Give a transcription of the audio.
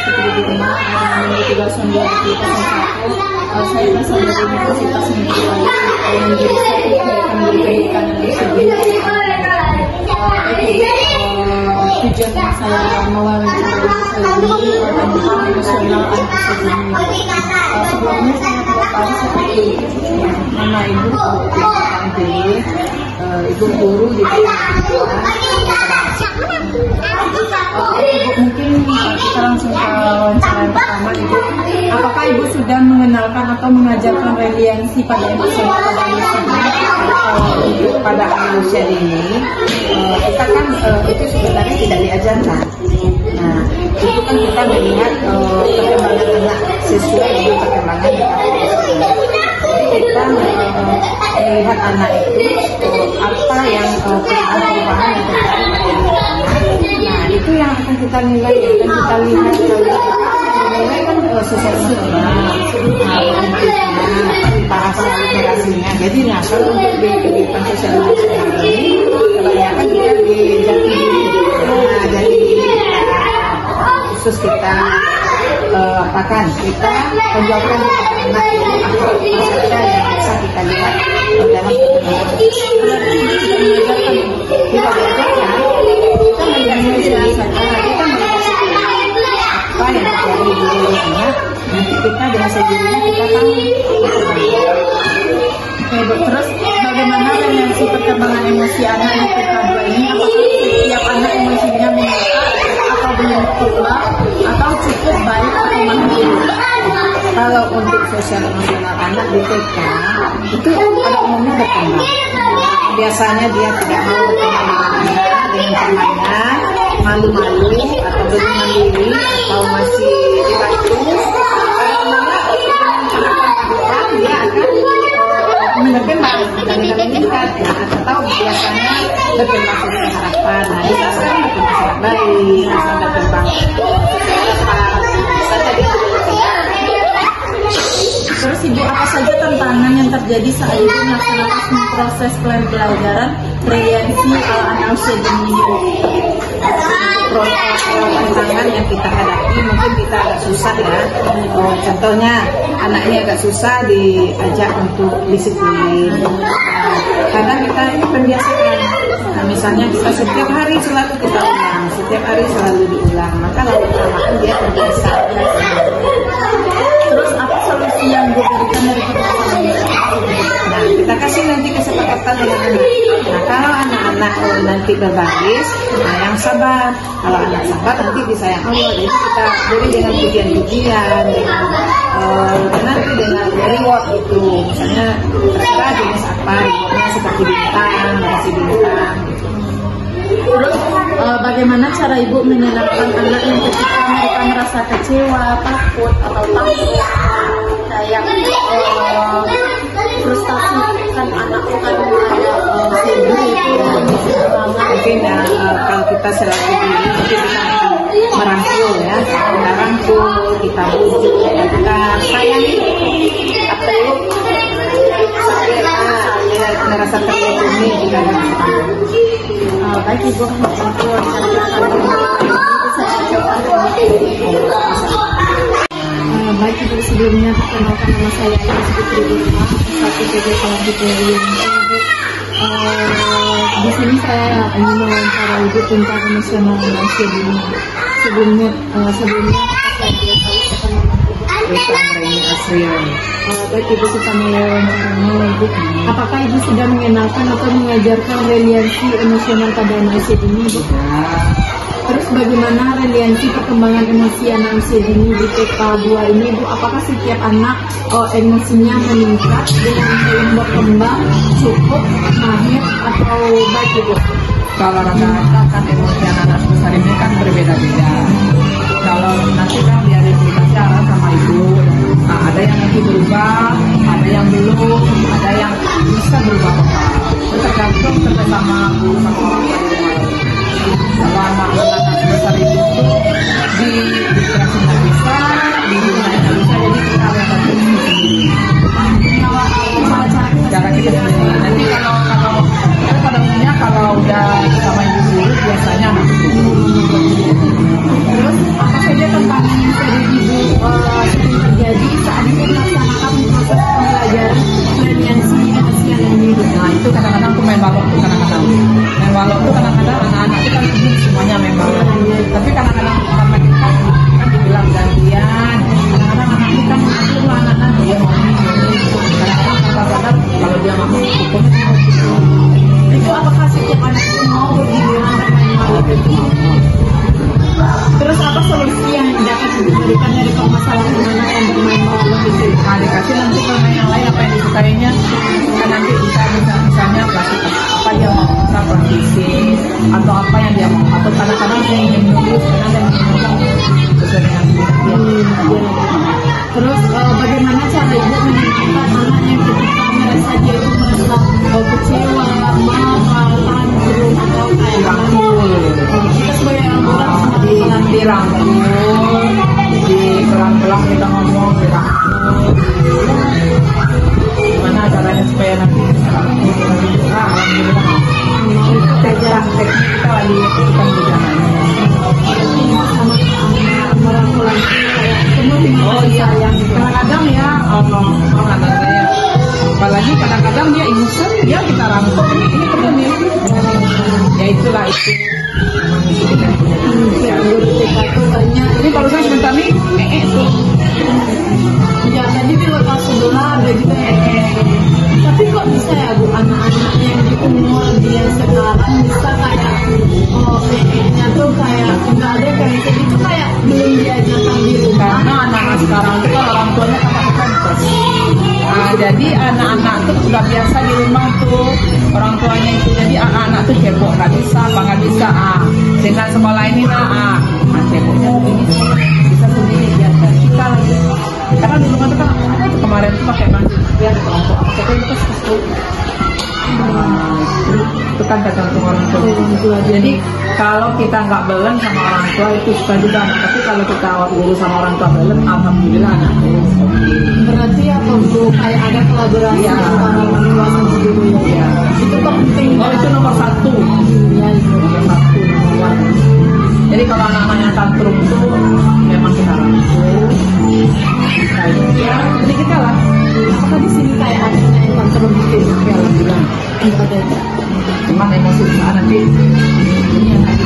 seperti di rumah menunggu tugas sendiri kita satu. Saya berasal dari Universitas Negeri yang menjadi pendidikan tujuan saya mewawancarai ini tentang emosional anak sedini. Sebelumnya saya tahu seperti nama ibu ibu guru di Ibu, mungkin kita langsung ke wawancara yang pertama. Ibu, apakah ibu sudah mengenalkan atau mengajarkan reliansi pada emosional pada anak usia ini? Kita kan itu sebenarnya tidak diajarkan. Nah, itu kan kita melihat perkembangan anak sesuai dengan perkembangan kita melihat anak itu apa yang perubahan yang terjadi. Nah, itu yang akan kita nilai dan kita lihat nilai kan sosial bahasa literasinya. Jadi nah kalau untuk di kehidupan sosial ini kebanyakan kita di jati diri. Nah, jadi khusus kita apakan kita menjawabkan anak apa saja yang bisa kita lihat dalam perkembangan. Kita belajarkan kita melihat kita apa yang terjadi di dirinya, nanti kita dengan sendirinya kita tahu. Oke, terus bagaimana reliansi perkembangan emosi anak yang TK2 ini? Apakah setiap anak emosinya meningkat atau belum berubah atau cukup baik atau mahir? Kalau untuk sosial emosional anak di TK itu pada umumnya berkembang. Biasanya dia tidak mau berteman dengan temannya, malu-malu atau belum mandiri atau masih dibatu. Dia akan berkembang dan meningkat. Atau biasanya berkembang sesuai harapan. Nah, kita sekarang berkembang baik, berkembang Terus ibu, apa saja tantangan yang terjadi saat ibu melaksanakan proses pembelajaran reliansi anak usia dini? Tantangan yang kita hadapi mungkin kita agak susah ya. Contohnya anaknya agak susah diajak untuk disiplin. Karena kita ini pembiasaan. Nah, misalnya kita setiap hari selalu kita ulang, setiap hari selalu diulang, maka lama-lama dia terbiasa. Terus apa solusi yang ibu berikan dari permasalahan? Nah, kita kasih nanti kesepakatan dengan anak. Nah, kalau anak-anak nanti berbaris, nah yang sabar. Kalau anak sabar nanti disayang Allah. Jadi kita beri dengan pujian-pujian, dengan nanti dengan reward itu. Misalnya mereka jenis apa? Rewardnya seperti bintang, ngasih bintang. Terus bagaimana cara ibu menyenangkan anak yang ketika mereka merasa kecewa, takut atau kayak frustasi kan anak kan ada sedih itu mungkin kalau kita selalu diri kita merangkul ya, kita rangkul, kita bujuk, kita sayangi, kita peluk sampai merasa terlindungi juga. Baik ibu, baik ibu, sebelumnya perkenalkan nama saya Putri Burma, satu PG Selanjutnya. Di sini saya ingin mewawancara ibu tentang emosional usia dini. Sebelumnya baik ibu, kita mewawancaranya ibu. Apakah ibu sudah mengenalkan atau mengajarkan reliansi emosional pada anak usia dini ibu? Terus bagaimana reliansi perkembangan emosi anak usia dini di TK2 ini ibu? Apakah setiap anak emosinya meningkat dengan belum berkembang, cukup, mahir atau baik ibu? Kalau rata-rata kan emosi anak besar ini kan berbeda-beda. Kalau nanti kan biarin bicara sama ibu, nah, ada yang nanti berubah, ada yang belum, ada yang bisa berubah total. Tergantung kerjasama guru sama orang tua. Kalau anak-anak besar itu di literasi nggak bisa, di dunia nggak bisa, jadi kita lihat sendiri. Cara kita sendiri. Nanti kalau pada umumnya kalau udah sama ibu guru biasanya anak itu masalah gimana yang bermain Allah itu. Nah, dikasih nanti permain yang lain apa yang disukainya, kan nanti bisa misalnya kasih apa dia mau, kita praktisi atau apa yang dia mau, atau kadang-kadang saya ingin menulis, kadang saya ingin menulis sesuai dengan dia. Terus bagaimana cara ibu menentukan anak yang ketika merasa dia itu merasa kecewa, marah, tantrum atau kayak Dirangkul, kita sebagai orang tua dirangkul, di pelan-pelan kita ngomong, dirangkul. Gimana caranya supaya nanti alhamdulillah. Teknik kita lagi kita berjalan. Oh iya, yang kadang-kadang ya, kata saya, apalagi kadang-kadang dia innocent, dia kita rangkul, ini benar nih, ya itulah itu. Ini barusan sebentar nih, tuh. Ya tadi di lepas sebelah ada juga tapi kok bisa ya Bu, anak-anak yang di umur dia sekarang bisa kayak nya tuh kayak nggak ada kayak itu kayak belum diajarkan di rumah. Karena anak-anak sekarang itu kan orang tuanya kan pakai pampers. Nah, jadi anak-anak tuh sudah biasa di rumah tuh orang tuanya itu, jadi anak-anak tuh cebok nggak bisa, apa nggak bisa dengan sekolah ini ceboknya begini bisa sendiri biarkan kita lagi. Karena di rumah tuh kan ada tuh kemarin tuh pakai baju biar orang tua pakai pampers itu. Itu kan tergantung orang tua. Jadi kalau kita nggak belen sama orang tua itu suka juga, tapi kalau kita urus sama orang tua belen, alhamdulillah anak berarti ya perlu kayak ada kolaborasi antara orang tua sama guru ya. Itu penting. Oh itu nomor satu. Ya, itu. Nomor satu, nomor 1. Jadi kalau anak-anaknya tantrum itu memang kita rangkul. Ya, jadi kita lah. Apakah di sini kayak ada yang tantrum gitu? Ya, alhamdulillah. Ada. Cuman emosi nanti ini anak